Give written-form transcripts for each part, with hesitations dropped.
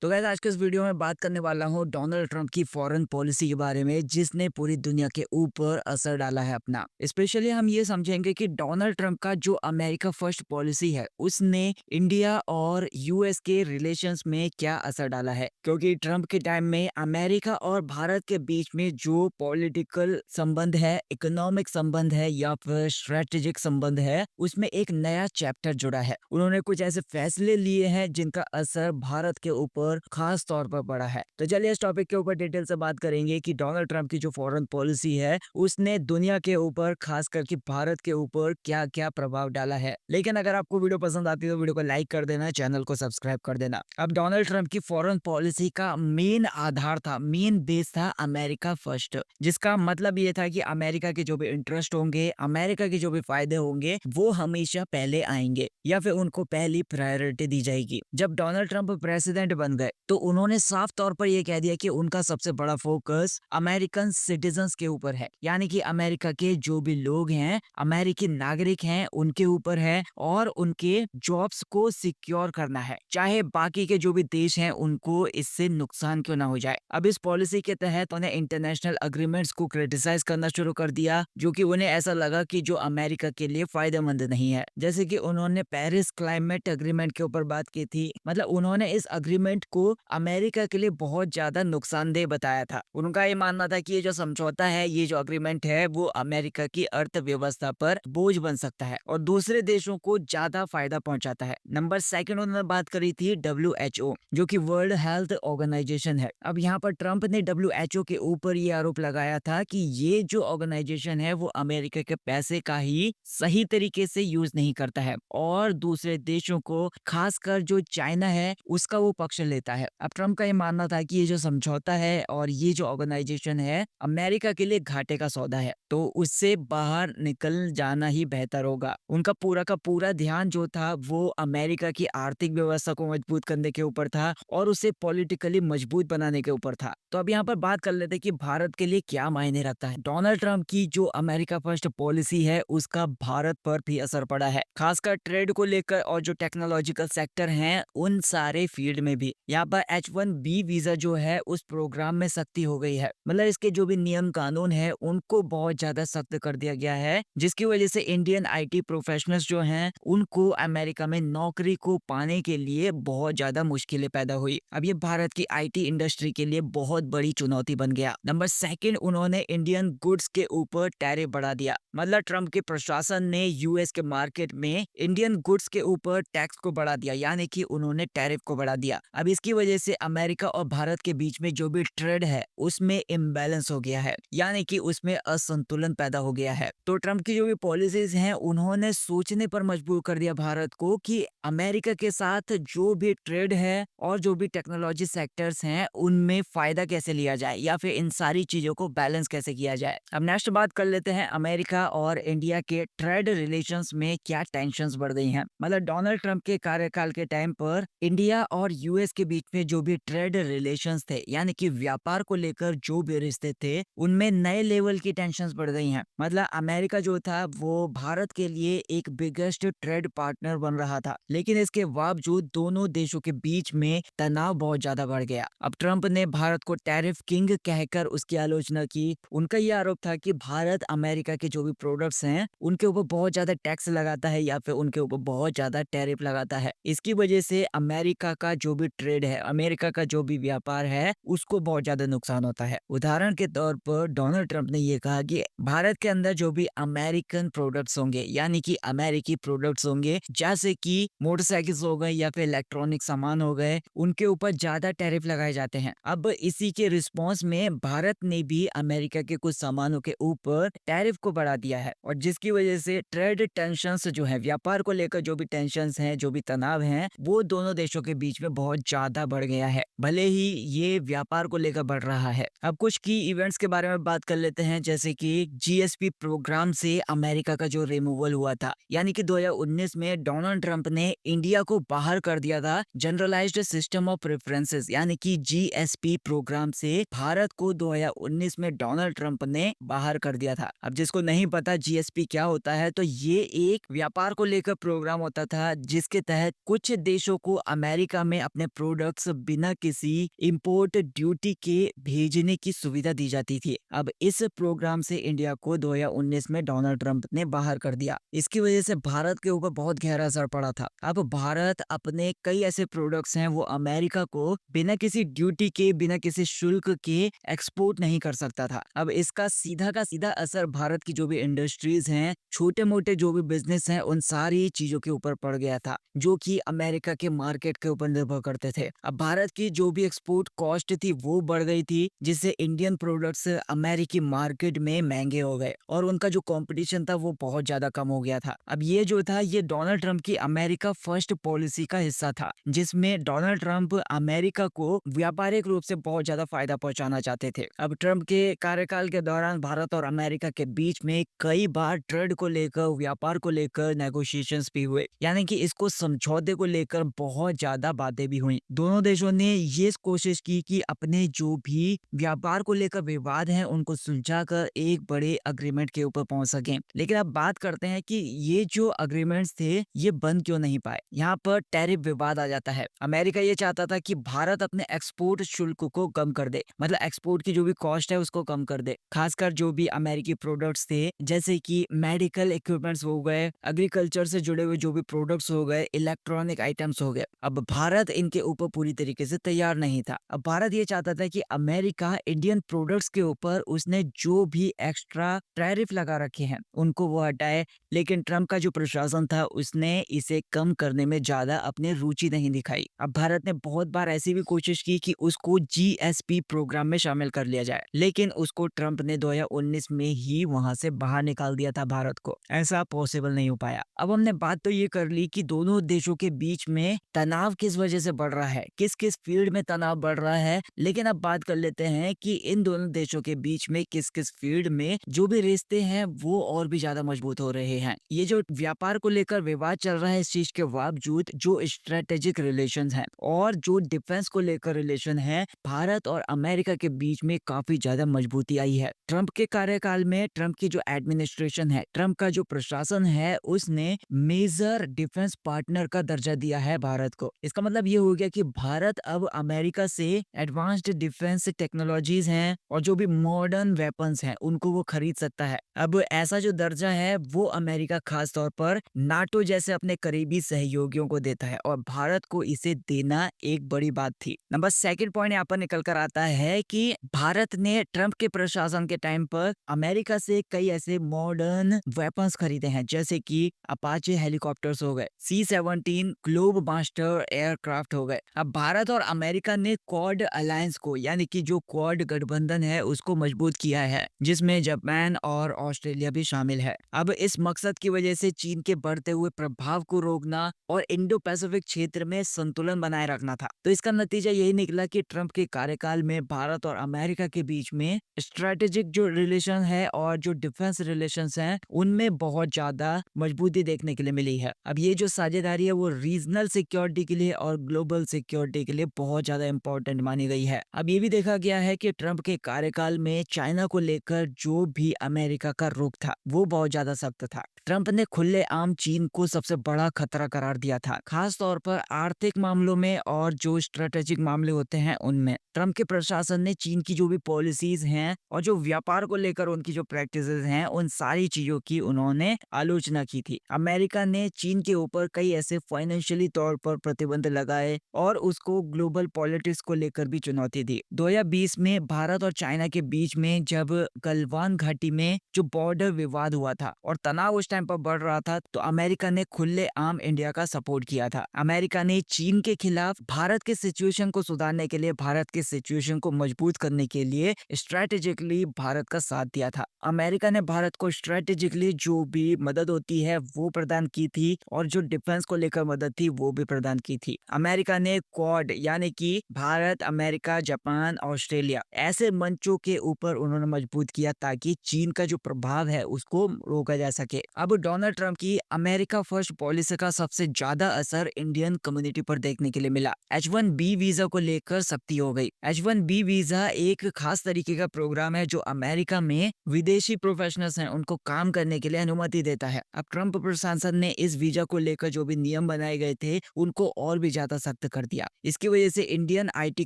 तो गाइस आज के इस वीडियो में बात करने वाला हूँ डोनाल्ड ट्रंप की फॉरेन पॉलिसी के बारे में जिसने पूरी दुनिया के ऊपर असर डाला है अपना। स्पेशली हम ये समझेंगे कि डोनाल्ड ट्रंप का जो अमेरिका फर्स्ट पॉलिसी है उसने इंडिया और यूएस के रिलेशंस में क्या असर डाला है, क्योंकि ट्रंप के टाइम में अमेरिका और भारत के बीच में जो पॉलिटिकल संबंध है, इकोनॉमिक संबंध है या फिर स्ट्रेटेजिक संबंध है, उसमें एक नया चैप्टर जुड़ा है। उन्होंने कुछ ऐसे फैसले लिए हैं जिनका असर भारत के ऊपर खास तौर पर पड़ा है। तो चलिए इस टॉपिक के ऊपर डिटेल से बात करेंगे कि डोनाल्ड ट्रंप की जो फॉरेन पॉलिसी है उसने दुनिया के ऊपर खास करके भारत के ऊपर क्या क्या प्रभाव डाला है। लेकिन अगर आपको वीडियो पसंद आती है तो वीडियो को लाइक कर देना, चैनल को सब्सक्राइब कर देना। अब डोनाल्ड ट्रंप की फॉरेन पॉलिसी का मेन आधार था, मेन बेस था अमेरिका फर्स्ट, जिसका मतलब ये था कि अमेरिका के जो भी इंटरेस्ट होंगे, अमेरिका के जो भी फायदे होंगे वो हमेशा पहले आएंगे या फिर उनको पहली प्रायोरिटी दी जाएगी। जब डोनाल्ड ट्रंप प्रेसिडेंट बन गए तो उन्होंने साफ तौर पर यह कह दिया कि उनका सबसे बड़ा फोकस अमेरिकन सिटीजन्स के ऊपर है, यानी कि अमेरिका के जो भी लोग हैं, अमेरिकी नागरिक हैं, उनके ऊपर है और उनके जॉब्स को सिक्योर करना है, चाहे बाकी के जो भी देश हैं उनको इससे नुकसान क्यों ना हो जाए। अब इस पॉलिसी के तहत उन्हें इंटरनेशनल अग्रीमेंट्स को क्रिटिसाइज करना शुरू कर दिया जो कि उन्हें ऐसा लगा कि जो अमेरिका के लिए फायदेमंद नहीं है। जैसे कि उन्होंने पेरिस क्लाइमेट अग्रीमेंट के ऊपर बात की थी, मतलब उन्होंने इस अग्रीमेंट को अमेरिका के लिए बहुत ज्यादा नुकसानदेह बताया था। उनका ये मानना था कि ये जो समझौता है, ये जो अग्रीमेंट है वो अमेरिका की अर्थव्यवस्था पर बोझ बन सकता है और दूसरे देशों को ज्यादा फायदा पहुंचाता है। नंबर सेकंड उन्होंने बात करी थी WHO, जो कि वर्ल्ड हेल्थ ऑर्गेनाइजेशन है। अब यहाँ पर ट्रंप ने WHO के ऊपर ये आरोप लगाया था कि ये जो ऑर्गेनाइजेशन है वो अमेरिका के पैसे का ही सही तरीके से यूज नहीं करता है और दूसरे देशों को, खासकर जो चाइना है, उसका वो पक्ष लेता है। अब ट्रंप का ये मानना था कि ये जो समझौता है और ये जो ऑर्गेनाइजेशन है अमेरिका के लिए घाटे का सौदा है, तो उससे बाहर निकल जाना ही बेहतर होगा। उनका पूरा का पूरा ध्यान जो था वो अमेरिका की आर्थिक व्यवस्था को मजबूत करने के ऊपर था और उसे पॉलिटिकली मजबूत बनाने के ऊपर था। तो अब यहाँ पर बात कर लेते हैं कि भारत के लिए क्या मायने रखता है। डोनाल्ड ट्रंप की जो अमेरिका फर्स्ट पॉलिसी है उसका भारत पर भी असर पड़ा है, खासकर ट्रेड को लेकर और जो टेक्नोलॉजिकल सेक्टर हैं उन सारे फील्ड में भी। यहाँ पर H1B वीजा जो है उस प्रोग्राम में सख्ती हो गई है, मतलब इसके जो भी नियम कानून है उनको बहुत ज्यादा सख्त कर दिया गया है, जिसकी वजह से इंडियन IT प्रोफेशनल्स जो हैं उनको अमेरिका में नौकरी को पाने के लिए बहुत ज्यादा मुश्किलें पैदा हुई। अब ये भारत की IT इंडस्ट्री के लिए बहुत बड़ी चुनौती बन गया। नंबर सेकंड, उन्होंने इंडियन गुड्स के ऊपर टैरिफ बढ़ा दिया, मतलब ट्रंप के प्रशासन ने यूएस के मार्केट में इंडियन गुड्स के ऊपर टैक्स को बढ़ा दिया, यानी कि उन्होंने टैरिफ को बढ़ा दिया। अब इसकी वजह से अमेरिका और भारत के बीच में जो भी ट्रेड है उसमें इम्बैलेंस हो गया है, यानी कि उसमें असंतुलन पैदा हो गया है। तो ट्रंप की जो भी पॉलिसीज हैं उन्होंने सोचने पर मजबूर कर दिया भारत को कि अमेरिका के साथ जो भी ट्रेड है और जो भी टेक्नोलॉजी सेक्टर्स हैं उनमें फायदा कैसे लिया जाए या फिर इन सारी चीजों को बैलेंस कैसे किया जाए। अब नेक्स्ट बात कर लेते हैं अमेरिका और इंडिया के ट्रेड रिलेशंस में क्या टेंशंस बढ़ गई हैं। मतलब डोनाल्ड ट्रंप के कार्यकाल के टाइम पर इंडिया और यूएस के बीच में जो भी ट्रेड रिलेशंस थे, यानी कि व्यापार को लेकर जो भी रिश्ते थे, उनमें नए लेवल की टेंशंस बढ़ गई हैं। मतलब अमेरिका जो था वो भारत के लिए एक बिगेस्ट ट्रेड पार्टनर बन रहा था, लेकिन इसके बावजूद दोनों देशों के बीच में तनाव बहुत ज्यादा बढ़ गया। अब ट्रंप ने भारत को टैरिफ किंग कहकर उसकी आलोचना की। उनका यह आरोप था कि भारत अमेरिका के जो भी प्रोडक्ट्स हैं उनके ऊपर बहुत ज्यादा टैक्स लगाता है या फिर उनके ऊपर बहुत ज्यादा टैरिफ लगाता है। इसकी वजह से अमेरिका का जो भी ट्रेड है, अमेरिका का जो भी व्यापार है, उसको बहुत ज्यादा नुकसान होता है। उदाहरण के तौर पर डोनाल्ड ट्रंप ने यह कहा कि भारत के अंदर जो भी अमेरिकन प्रोडक्ट्स होंगे, यानी कि अमेरिकी प्रोडक्ट्स होंगे, जैसे कि मोटरसाइकिल्स हो गए या फिर इलेक्ट्रॉनिक सामान हो गए, उनके ऊपर ज्यादा टैरिफ लगाए जाते हैं। अब इसी के रिस्पॉन्स में भारत ने भी अमेरिका के कुछ सामानों के ऊपर टैरिफ को बढ़ा दिया है और जिसकी वजह से ट्रेड टेंशंस जो है, व्यापार को लेकर जो भी टेंशंस हैं, जो भी तनाव हैं, वो दोनों देशों के बीच में बहुत ज्यादा बढ़ गया है, भले ही ये व्यापार को लेकर बढ़ रहा है। अब कुछ की इवेंट्स के बारे में बात कर लेते हैं, जैसे कि GSP प्रोग्राम से अमेरिका का जो रिमूवल हुआ था, यानी कि 2019 में डोनाल्ड ट्रंप ने इंडिया को बाहर कर दिया था जनरलाइज्ड सिस्टम ऑफ प्रेफरेंसेस, यानी कि GSP प्रोग्राम से भारत को 2019 में डोनाल्ड ट्रंप ने बाहर कर दिया था। अब जिसको नहीं पता GSP क्या होता है, तो ये एक व्यापार को लेकर प्रोग्राम होता था जिसके तहत कुछ देशों को अमेरिका में अपने प्रोडक्ट प्रोडक्ट्स बिना किसी इंपोर्ट ड्यूटी के भेजने की सुविधा दी जाती थी। अब इस प्रोग्राम से इंडिया को 2019 में डोनाल्ड ट्रंप ने बाहर कर दिया। इसकी वजह से भारत के ऊपर बहुत गहरा असर पड़ा था। अब भारत अपने कई ऐसे प्रोडक्ट्स हैं वो अमेरिका को बिना किसी ड्यूटी के, बिना किसी शुल्क के एक्सपोर्ट नहीं कर सकता था। अब इसका सीधा का सीधा असर भारत की जो भी इंडस्ट्रीज हैं, छोटे मोटे जो भी बिजनेस हैं, उन सारी चीजों के ऊपर पड़ गया था जो कि अमेरिका के मार्केट के ऊपर निर्भर करते थे। अब भारत की जो भी एक्सपोर्ट कॉस्ट थी वो बढ़ गई थी, जिससे इंडियन प्रोडक्ट्स अमेरिकी मार्केट में महंगे हो गए और उनका जो कंपटीशन था वो बहुत ज्यादा कम हो गया था। अब ये जो था ये डोनाल्ड ट्रंप की अमेरिका फर्स्ट पॉलिसी का हिस्सा था, जिसमें डोनाल्ड ट्रंप अमेरिका को व्यापारिक रूप से बहुत ज्यादा फायदा पहुंचाना चाहते थे। अब ट्रंप के कार्यकाल के दौरान भारत और अमेरिका के बीच में कई बार ट्रेड को लेकर, व्यापार को लेकर नेगोशिएशंस भी हुए, यानी कि इसको समझौते को लेकर बहुत ज्यादा बातें भी हुई। दोनों देशों ने ये कोशिश की कि अपने जो भी व्यापार को लेकर विवाद हैं उनको सुलझाकर एक बड़े अग्रीमेंट के ऊपर पहुंच सकें। लेकिन अब बात करते हैं कि ये जो अग्रीमेंट्स थे ये बन क्यों नहीं पाए। यहाँ पर टैरिफ विवाद आ जाता है। अमेरिका ये चाहता था कि भारत अपने एक्सपोर्ट शुल्क को कम कर दे, मतलब एक्सपोर्ट की जो भी कॉस्ट है उसको कम कर दे, खासकर जो भी अमेरिकी प्रोडक्ट्स थे जैसे कि मेडिकल इक्विपमेंट्स हो गए, एग्रीकल्चर से जुड़े हुए जो भी प्रोडक्ट्स हो गए, इलेक्ट्रॉनिक आइटम्स हो गए। अब भारत इनके ऊपर पूरी तरीके से तैयार नहीं था। अब भारत ये चाहता था कि अमेरिका इंडियन प्रोडक्ट्स के ऊपर उसने जो भी एक्स्ट्रा टैरिफ लगा रखे हैं उनको वो हटाए, लेकिन ट्रंप का जो प्रशासन था उसने इसे कम करने में ज्यादा अपनी रुचि नहीं दिखाई। अब भारत ने बहुत बार ऐसी भी कोशिश की कि उसको जीएसपी प्रोग्राम में शामिल कर लिया जाए, लेकिन उसको ट्रंप ने 2019 में ही वहां से बाहर निकाल दिया था भारत को। ऐसा पॉसिबल नहीं हो पाया। अब हमने बात तो ये कर ली कि दोनों देशों के बीच में तनाव किस वजह से बढ़ रहा है, किस किस फील्ड में तनाव बढ़ रहा है, लेकिन अब बात कर लेते हैं कि इन दोनों देशों के बीच में किस किस फील्ड में जो भी रिश्ते हैं वो और भी ज्यादा मजबूत हो रहे हैं। ये जो व्यापार को लेकर विवाद चल रहा है, इस चीज के बावजूद जो स्ट्रेटेजिक रिलेशंस हैं और जो डिफेंस को लेकर रिलेशन है, भारत और अमेरिका के बीच में काफी ज्यादा मजबूती आई है। ट्रंप के कार्यकाल में ट्रंप की जो एडमिनिस्ट्रेशन है, ट्रंप का जो प्रशासन है, उसने मेजर डिफेंस पार्टनर का दर्जा दिया है भारत को। इसका मतलब ये हो गया कि भारत अब अमेरिका से एडवांस्ड डिफेंस टेक्नोलॉजीज हैं और जो भी मॉडर्न वेपन्स हैं उनको वो खरीद सकता है। अब ऐसा जो दर्जा है वो अमेरिका खास तौर पर नाटो जैसे अपने करीबी सहयोगियों को देता है और भारत को इसे देना एक बड़ी बात थी। नंबर सेकंड पॉइंट यहाँ पर निकल कर आता है कि भारत ने ट्रंप के प्रशासन के टाइम पर अमेरिका से कई ऐसे मॉडर्न वेपन्स खरीदे हैं, जैसे कि अपाचे हेलीकॉप्टर्स हो गए, C-17 ग्लोब मास्टर एयरक्राफ्ट हो गए। अब भारत और अमेरिका ने क्वाड अलायंस को, यानी कि जो क्वाड गठबंधन है उसको मजबूत किया है, जिसमें जापान और ऑस्ट्रेलिया भी शामिल है। अब इस मकसद की वजह से चीन के बढ़ते हुए प्रभाव को रोकना और इंडो पैसिफिक क्षेत्र में संतुलन बनाए रखना था। तो इसका नतीजा यही निकला कि ट्रंप के कार्यकाल में भारत और अमेरिका के बीच में स्ट्रेटेजिक जो रिलेशन है और जो डिफेंस रिलेशंस हैं उनमें बहुत ज्यादा मजबूती देखने के लिए मिली है। अब ये जो साझेदारी है वो रीजनल सिक्योरिटी के लिए और ग्लोबल सिक्योरिटी के लिए बहुत ज्यादा इंपॉर्टेंट मानी गई है। अब ये भी देखा गया है कि ट्रंप के कार्यकाल में चाइना को लेकर जो भी अमेरिका का रुख था वो बहुत ज्यादा सख्त था। ट्रंप ने खुलेआम चीन को सबसे बड़ा खतरा करार दिया था, खास तौर पर आर्थिक मामलों में और जो स्ट्रेटेजिक मामले होते हैं उनमें। ट्रंप के प्रशासन ने चीन की जो भी पॉलिसीज हैं और जो व्यापार को लेकर उनकी जो प्रैक्टिसेस हैं उन सारी चीजों की उन्होंने आलोचना की थी। अमेरिका ने चीन के ऊपर कई ऐसे फाइनेंशियली तौर पर प्रतिबंध लगाए और उसको ग्लोबल पॉलिटिक्स को लेकर भी चुनौती दी। 2020 में भारत और चाइना के बीच में जब गलवान घाटी में जो बॉर्डर विवाद हुआ था और तनाव उस टाइम पर बढ़ रहा था, तो अमेरिका ने खुलेआम इंडिया का सपोर्ट किया था। अमेरिका ने चीन के खिलाफ भारत के सिचुएशन को सुधारने के लिए, भारत के सिचुएशन को मजबूत करने के लिए स्ट्रेटेजिकली भारत का साथ दिया था। अमेरिका ने भारत को स्ट्रेटेजिकली जो भी मदद होती है वो प्रदान की थी और जो डिफेंस को लेकर मदद थी वो भी प्रदान की थी। अमेरिका ने क्वाड यानी कि भारत, अमेरिका, जापान, ऑस्ट्रेलिया ऐसे मंचों के ऊपर उन्होंने मजबूत किया ताकि चीन का जो प्रभाव है उसको रोका जा सके। अब डोनाल्ड ट्रंप की अमेरिका फर्स्ट पॉलिसी का सबसे ज्यादा असर इंडियन कम्युनिटी पर देखने के लिए मिला। H1B वीजा को लेकर सख्ती हो गई। H1B वीजा एक खास तरीके का प्रोग्राम है जो अमेरिका में विदेशी प्रोफेशनल्स हैं उनको काम करने के लिए अनुमति देता है। अब ट्रंप प्रशासन ने इस वीजा को लेकर जो भी नियम बनाए गए थे उनको और भी ज्यादा सख्त कर दिया। इसकी वजह से इंडियन आईटी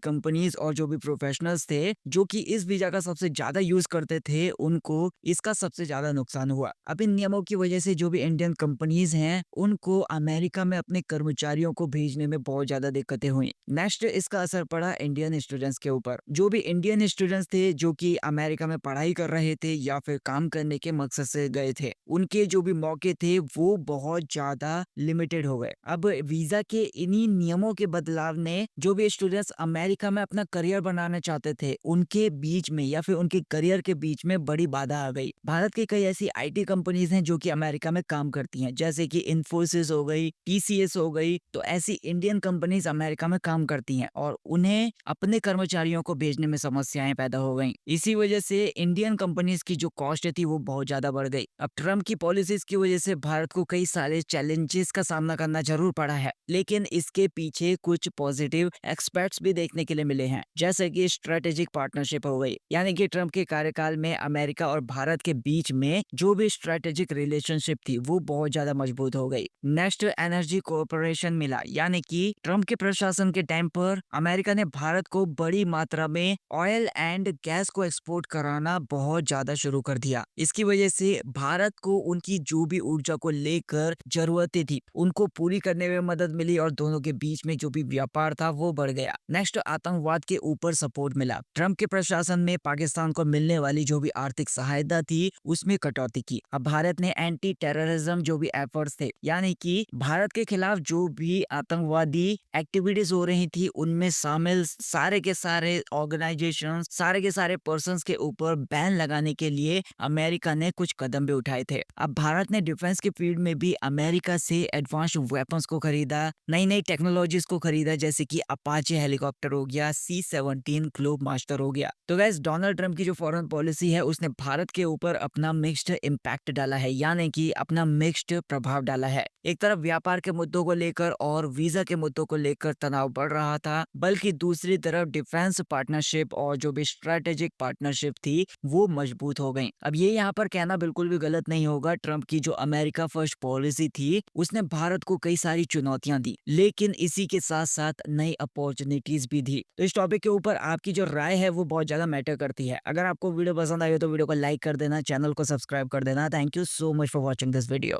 कंपनीज और जो भी प्रोफेशनल्स थे जो कि इस वीजा का सबसे ज्यादा यूज करते थे उनको इसका सबसे ज्यादा नुकसान हुआ। अब इन नियमों की वजह से जो भी इंडियन कंपनीज हैं उनको अमेरिका में अपने कर्मचारियों को भेजने में बहुत ज्यादा दिक्कतें हुई। नेक्स्ट इसका असर पड़ा इंडियन स्टूडेंट्स के ऊपर। जो भी इंडियन स्टूडेंट्स थे जो कि अमेरिका में पढ़ाई कर रहे थे या फिर काम करने के मकसद से गए थे उनके जो भी मौके थे वो बहुत ज्यादा लिमिटेड हो गए। अब वीजा के इन्हीं नियमों के बदलाव ने जो भी स्टूडेंट्स अमेरिका में अपना करियर बनाना चाहते थे उनके बीच में या फिर उनके करियर के बीच में बड़ी बाधा आ गई। भारत की कई ऐसी आईटी कंपनीज हैं जो कि अमेरिका में काम करती हैं, जैसे कि इन्फोसिस हो गई, टीसीएस हो गई। तो ऐसी इंडियन कंपनीज अमेरिका में काम करती हैं और उन्हें अपने कर्मचारियों को भेजने में समस्याएं पैदा हो गई। इसी वजह से इंडियन कंपनीज की जो कॉस्ट थी वो बहुत ज्यादा बढ़ गई। अब ट्रम्प की पॉलिसीज की वजह से भारत को कई सारे चैलेंजेस का सामना करना जरूर पड़ा है, लेकिन इसके पीछे कुछ पॉजिटिव एक्सपेक्ट्स भी देखने के लिए मिले हैं, जैसे कि स्ट्रेटेजिक पार्टनरशिप हो गई। यानी कि ट्रम्प के कार्यकाल में अमेरिका और भारत के बीच में जो भी स्ट्रेटेजिक रिलेशनशिप थी वो बहुत ज्यादा मजबूत हो गई। नेक्स्ट एनर्जी कोऑपरेशन मिला, यानी कि ट्रम्प के प्रशासन के टाइम पर अमेरिका ने भारत को बड़ी मात्रा में ऑयल एंड गैस को एक्सपोर्ट कराना बहुत ज्यादा शुरू कर दिया। इसकी वजह से भारत को उनकी जो भी ऊर्जा को लेकर जरूरतें थी उनको पूरी करने में मदद मिली और दोनों के बीच में जो भी व्यापार था वो बढ़ गया। नेक्स्ट आतंकवाद के ऊपर सपोर्ट मिला। ट्रम्प के प्रशासन में पाकिस्तान को मिलने वाली जो भी आर्थिक सहायता थी उसमें कटौती की। अब भारत ने एंटी टेररिज्म जो भी एफर्ट्स थे, यानी कि भारत के खिलाफ जो भी आतंकवादी एक्टिविटीज हो रही थी उनमें शामिल सारे के सारे ऑर्गेनाइजेशन, सारे के सारे पर्संस के ऊपर बैन लगाने के लिए अमेरिका ने कुछ कदम भी उठाए थे। अब भारत ने डिफेंस के फील्ड में भी अमेरिका से एडवांस्ड वेपन्स को खरीदा, नई नई टेक्नोलॉजीज को खरीदा, जैसे कि अपाचे हेलीकॉप्टर हो गया, C-17 ग्लोब मास्टर हो गया। तो गाइस डोनाल्ड ट्रम्प की जो फॉरेन पॉलिसी है उसने भारत के ऊपर अपना मिक्स्ड इम्पैक्ट डाला है, यानी कि अपना मिक्स्ड प्रभाव डाला है। एक तरफ व्यापार के मुद्दों को लेकर और वीजा के मुद्दों को लेकर तनाव बढ़ रहा था, बल्कि दूसरी तरफ डिफेंस पार्टनरशिप और जो भी स्ट्रेटेजिक पार्टनरशिप थी वो मजबूत हो गई। अब ये यहाँ पर कहना बिल्कुल भी गलत नहीं होगा, ट्रम्प की जो अमेरिका फर्स्ट पॉलिसी थी उसने भारत को कई सारी चुनौतियां दी, लेकिन इसी के साथ साथ नई अपॉर्चुनिटीज भी दी। तो इस टॉपिक के ऊपर आपकी जो राय है वो बहुत ज्यादा मैटर करती है। अगर आपको वीडियो पसंद आई हो तो वीडियो को लाइक कर देना, चैनल को सब्सक्राइब कर देना। Thank you so much for watching this video.